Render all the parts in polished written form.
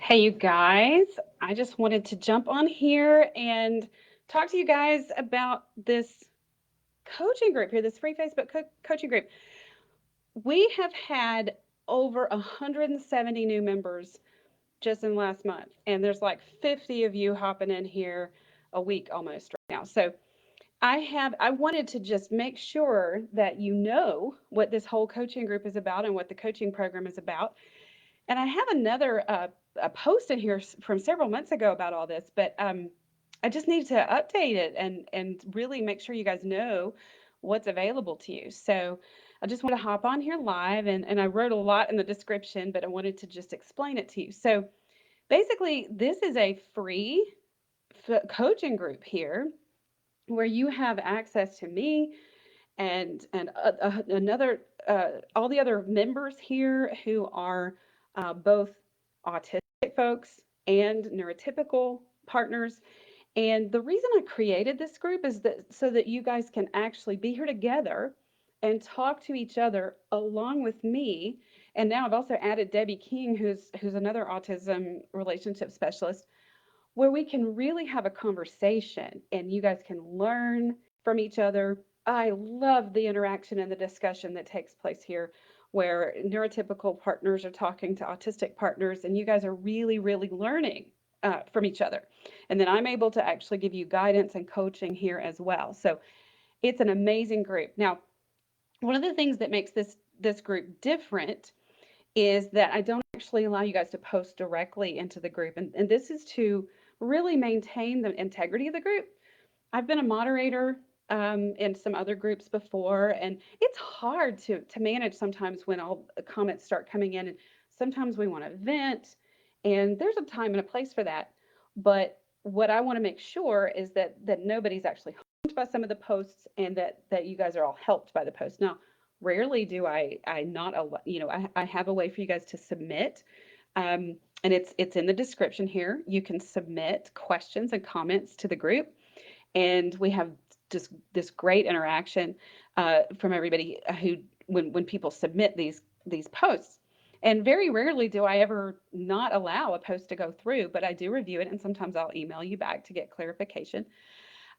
Hey, you guys, I just wanted to jump on here and talk to you guys about this coaching group here, this free Facebook coaching group. We have had over 170 new members just in the last month, and there's like 50 of you hopping in here a week almost right now. So I wanted to just make sure that you know what this whole coaching group is about and what the coaching program is about. And I have another a post in here from several months ago about all this, but I just need to update it and really make sure you guys know what's available to you. So I just want to hop on here live, and I wrote a lot in the description, but I wanted to just explain it to you. So basically, this is a free coaching group here where you have access to me and another all the other members here who are both autistic folks and neurotypical partners. And the reason I created this group is that so that you guys can actually be here together and talk to each other along with me. And now I've also added Debbie King, who's another autism relationship specialist, where we can really have a conversation and you guys can learn from each other. I love the interaction and the discussion that takes place here, where neurotypical partners are talking to autistic partners, and you guys are really, really learning from each other. And then I'm able to actually give you guidance and coaching here as well. So it's an amazing group. Now, one of the things that makes this group different is that I don't actually allow you guys to post directly into the group. And this is to really maintain the integrity of the group. I've been a moderator in some other groups before, and it's hard to manage sometimes when all the comments start coming in. And sometimes we want to vent, and there's a time and a place for that. But what I want to make sure is that nobody's actually harmed by some of the posts, and that you guys are all helped by the posts. Now, rarely do I not I have a way for you guys to submit, and it's in the description here. You can submit questions and comments to the group, and we have just this great interaction from everybody who when people submit these posts. And very rarely do I ever not allow a post to go through, but I do review it, and sometimes I'll email you back to get clarification.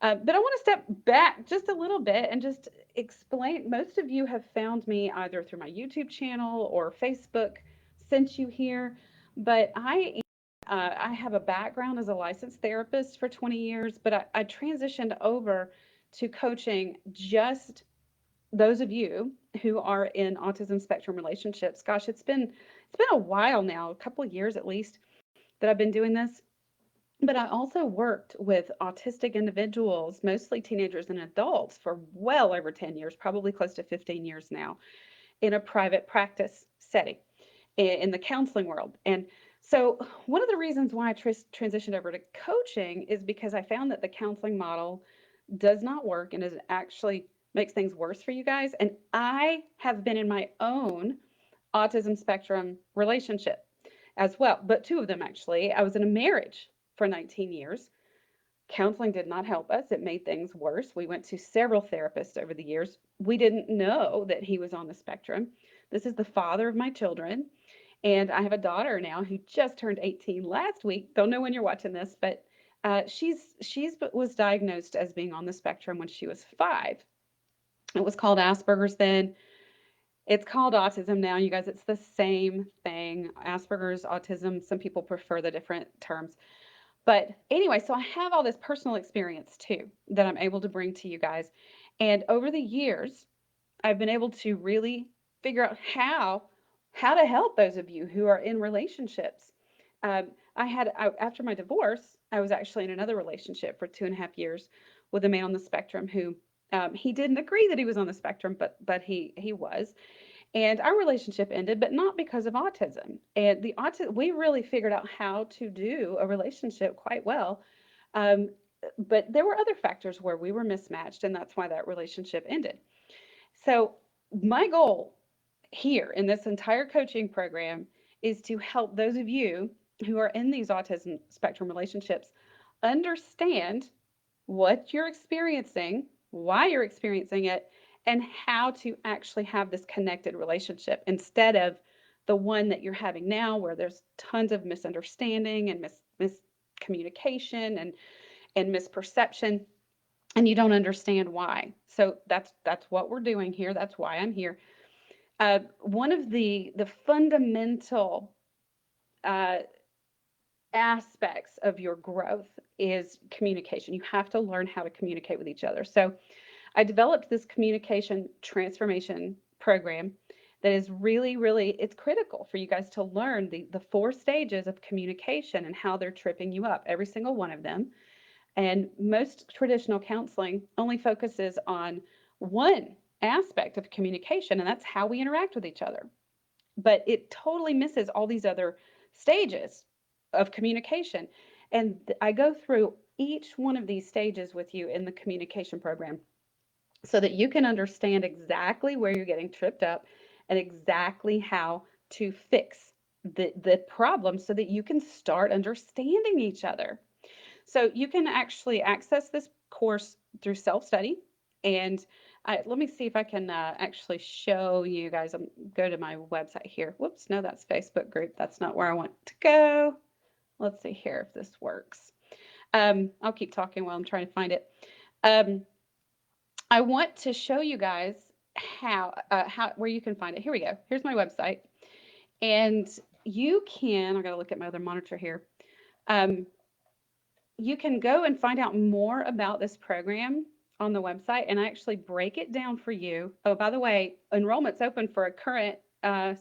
But I want to step back just a little bit and just explain. Most of you have found me either through my YouTube channel or Facebook, sent you here, but I have a background as a licensed therapist for 20 years, but I transitioned over to coaching just those of you who are in autism spectrum relationships. Gosh, it's been a while now, a couple of years at least, that I've been doing this. But I also worked with autistic individuals, mostly teenagers and adults, for well over 10 years, probably close to 15 years now, in a private practice setting in the counseling world. And so, one of the reasons why I transitioned over to coaching is because I found that the counseling model does not work and is actually makes things worse for you guys. And I have been in my own autism spectrum relationship as well, but two of them actually. I was in a marriage for 19 years. Counseling did not help us. It made things worse. We went to several therapists over the years. We didn't know that he was on the spectrum. This is the father of my children. And I have a daughter now who just turned 18 last week. Don't know when you're watching this, but she's was diagnosed as being on the spectrum when she was 5. It was called Asperger's then. It's called autism now, you guys. It's the same thing. Asperger's, autism. Some people prefer the different terms. But anyway, so I have all this personal experience too that I'm able to bring to you guys. And over the years, I've been able to really figure out how to help those of you who are in relationships. After my divorce, I was actually in another relationship for 2.5 years with a man on the spectrum who he didn't agree that he was on the spectrum, but he was. And our relationship ended, but not because of autism. And we really figured out how to do a relationship quite well. Um, but there were other factors where we were mismatched, and that's why that relationship ended. So my goal here in this entire coaching program is to help those of you who are in these autism spectrum relationships understand what you're experiencing, why you're experiencing it, and how to actually have this connected relationship instead of the one that you're having now, where there's tons of misunderstanding and miscommunication and misperception, and you don't understand why. So that's what we're doing here. That's why I'm here. One of the fundamental uh, aspects of your growth is communication. You have to learn how to communicate with each other. So I developed this communication transformation program that is really, really, it's critical for you guys to learn the 4 stages of communication and how they're tripping you up, every single one of them. And most traditional counseling only focuses on one aspect of communication, and that's how we interact with each other. But it totally misses all these other stages of communication. And I go through each one of these stages with you in the communication program so that you can understand exactly where you're getting tripped up and exactly how to fix the problem so that you can start understanding each other. So you can actually access this course through self-study. And let me see if I can actually show you guys. Go to my website here. Whoops, no, that's Facebook group. That's not where I want to go. Let's see here if this works. I'll keep talking while I'm trying to find it. Um, I want to show you guys how where you can find it. Here we go. Here's my website, and you can. I got to look at my other monitor here. Um, you can go and find out more about this program on the website, and I actually break it down for you. Oh, by the way, enrollment's open for a current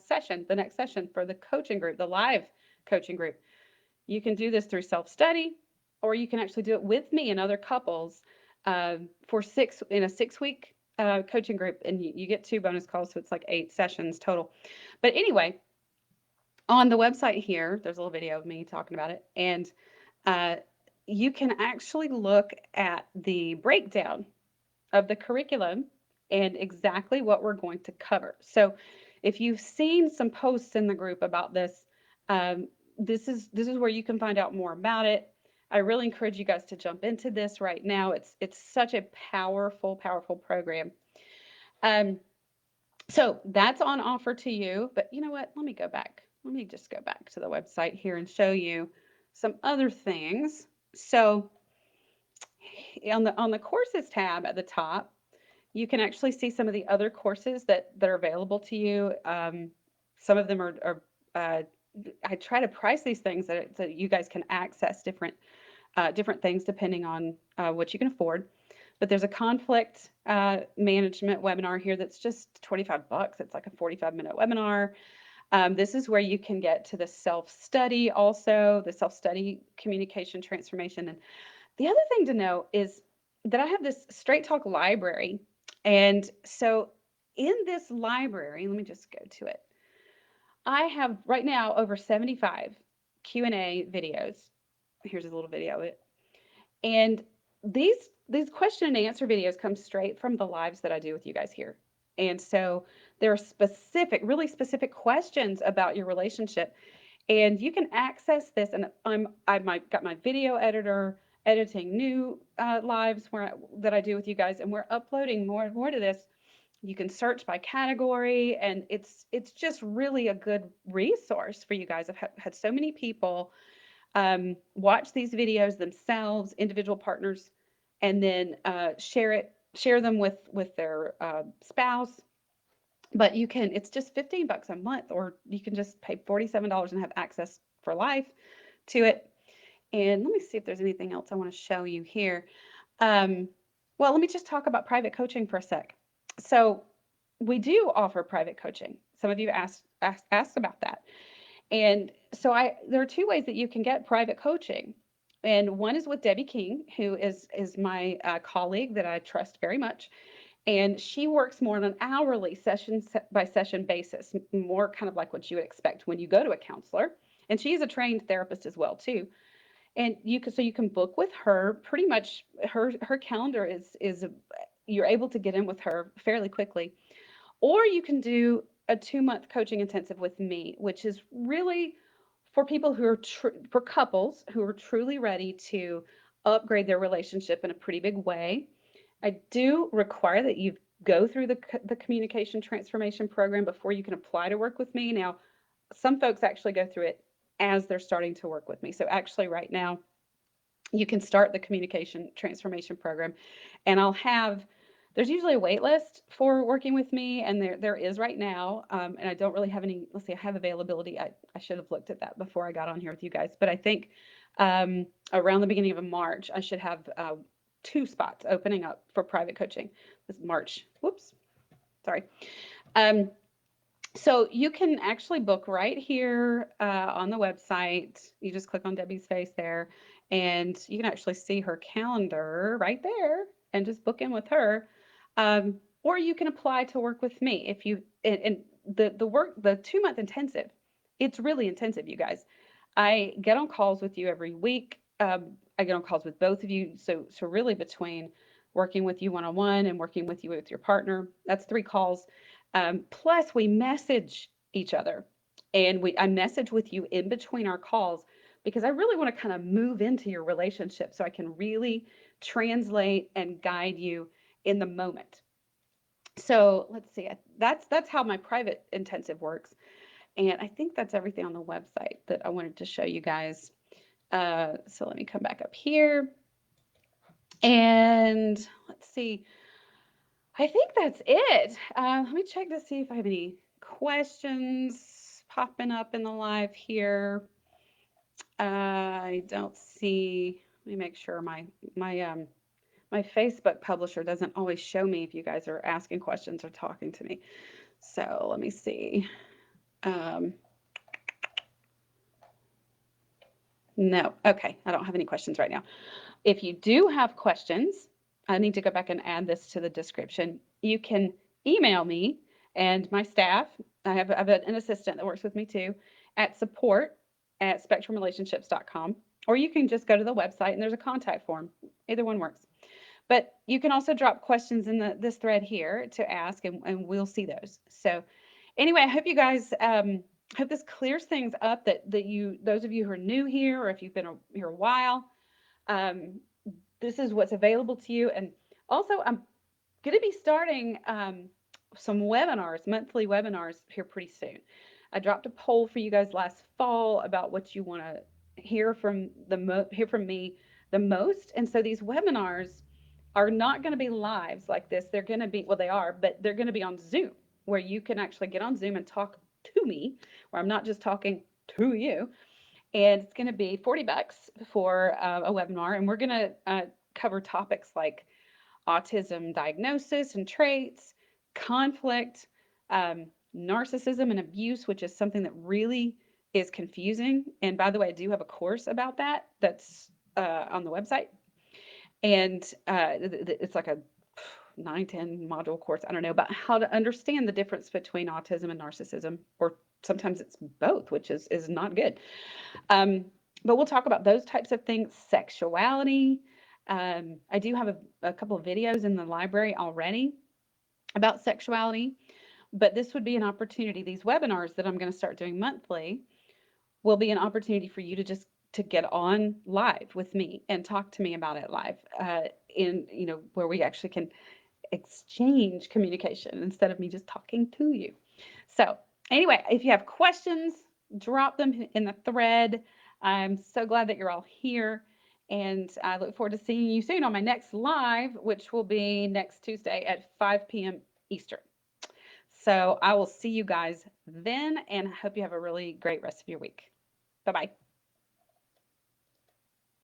session, the next session for the coaching group, the live coaching group. You can do this through self-study, or you can actually do it with me and other couples for in a 6-week coaching group, and you get 2 bonus calls, so it's like 8 sessions total. But anyway, on the website here, there's a little video of me talking about it, and uh, you can actually look at the breakdown of the curriculum and exactly what we're going to cover. So if you've seen some posts in the group about this, this is where you can find out more about it. I really encourage you guys to jump into this right now. It's such a powerful, powerful program. So that's on offer to you. But you know what? Let me go back. Let me just go back to the website here and show you some other things. So on the courses tab at the top, you can actually see some of the other courses that are available to you. Some of them are I try to price these things so you guys can access different things depending on what you can afford. But there's a conflict management webinar here that's just $25. It's like a 45-minute webinar. This is where you can get to the self-study also, the self-study communication transformation. And the other thing to know is that I have this Straight Talk library. And so in this library, let me just go to it. I have right now over 75 Q&A videos. Here's a little video of it. And these question and answer videos come straight from the lives that I do with you guys here. And so there are really specific questions about your relationship. And you can access this. And I've got my video editor editing new lives that I do with you guys. And we're uploading more and more to this. You can search by category, and it's just really a good resource for you guys. I've had so many people watch these videos themselves, individual partners, and then share them with their spouse. But it's just $15 a month, or you can just pay $47 and have access for life to it. And let me see if there's anything else I want to show you here. Well, let me just talk about private coaching for a sec. So we do offer private coaching. Some of you asked about that. And so there are 2 ways that you can get private coaching. And one is with Debbie King, who is my colleague that I trust very much. And she works more on an hourly session by session basis, more kind of like what you would expect when you go to a counselor. And she's a trained therapist as well, too. And you can book with her. Pretty much her calendar is you're able to get in with her fairly quickly. Or you can do a 2-month coaching intensive with me, which is really for people who are for couples who are truly ready to upgrade their relationship in a pretty big way. I do require that you go through the communication transformation program before you can apply to work with me. Now, some folks actually go through it as they're starting to work with me. So actually right now, you can start the communication transformation program, and there's usually a wait list for working with me, and there is right now. And I don't really have any, let's see, I have availability. I should have looked at that before I got on here with you guys, but I think around the beginning of March, I should have 2 spots opening up for private coaching. This March. Whoops. Sorry. So you can actually book right here on the website. You just click on Debbie's face there, and you can actually see her calendar right there and just book in with her. Or you can apply to work with me if you, and the 2-month intensive, it's really intensive, you guys. I get on calls with you every week. I get on calls with both of you. So really between working with you one-on-one and working with you with your partner, that's 3 calls. Plus we message each other, and I message with you in between our calls because I really want to kind of move into your relationship so I can really translate and guide you in the moment. So let's see, that's how my private intensive works. And I think that's everything on the website that I wanted to show you guys. So let me come back up here. And let's see. I think that's it. Let me check to see if I have any questions popping up in the live here. I don't see. Let me make sure my Facebook publisher doesn't always show me if you guys are asking questions or talking to me. So let me see. No, okay, I don't have any questions right now. If you do have questions, I need to go back and add this to the description. You can email me and my staff. I have an assistant that works with me too, at support@spectrumrelationships.com, or you can just go to the website and there's a contact form. Either one works. But you can also drop questions in this thread here to ask, and we'll see those. So anyway, I hope you guys hope this clears things up, that those of you who are new here, or if you've been here a while, this is what's available to you. And also, I'm going to be starting some webinars, monthly webinars here pretty soon. I dropped a poll for you guys last fall about what you want to hear from me the most. And so these webinars are not going to be lives like this. They're going to be, well, they are, but they're going to be on Zoom, where you can actually get on Zoom and talk to me, where I'm not just talking to you. And it's going to be $40 for a webinar, and we're going to cover topics like autism diagnosis and traits, conflict, narcissism and abuse, which is something that really is confusing. And by the way, I do have a course about that that's on the website. And it's like a 9-10 module course, I don't know, about how to understand the difference between autism and narcissism, or sometimes it's both, which is not good. But we'll talk about those types of things. Sexuality. I do have a couple of videos in the library already about sexuality, but this would be an opportunity. These webinars that I'm going to start doing monthly will be an opportunity for you to get on live with me and talk to me about it live, where we actually can exchange communication instead of me just talking to you. So anyway, if you have questions, drop them in the thread. I'm so glad that you're all here, and I look forward to seeing you soon on my next live, which will be next Tuesday at 5 p.m. Eastern. So I will see you guys then, and I hope you have a really great rest of your week. Bye-bye.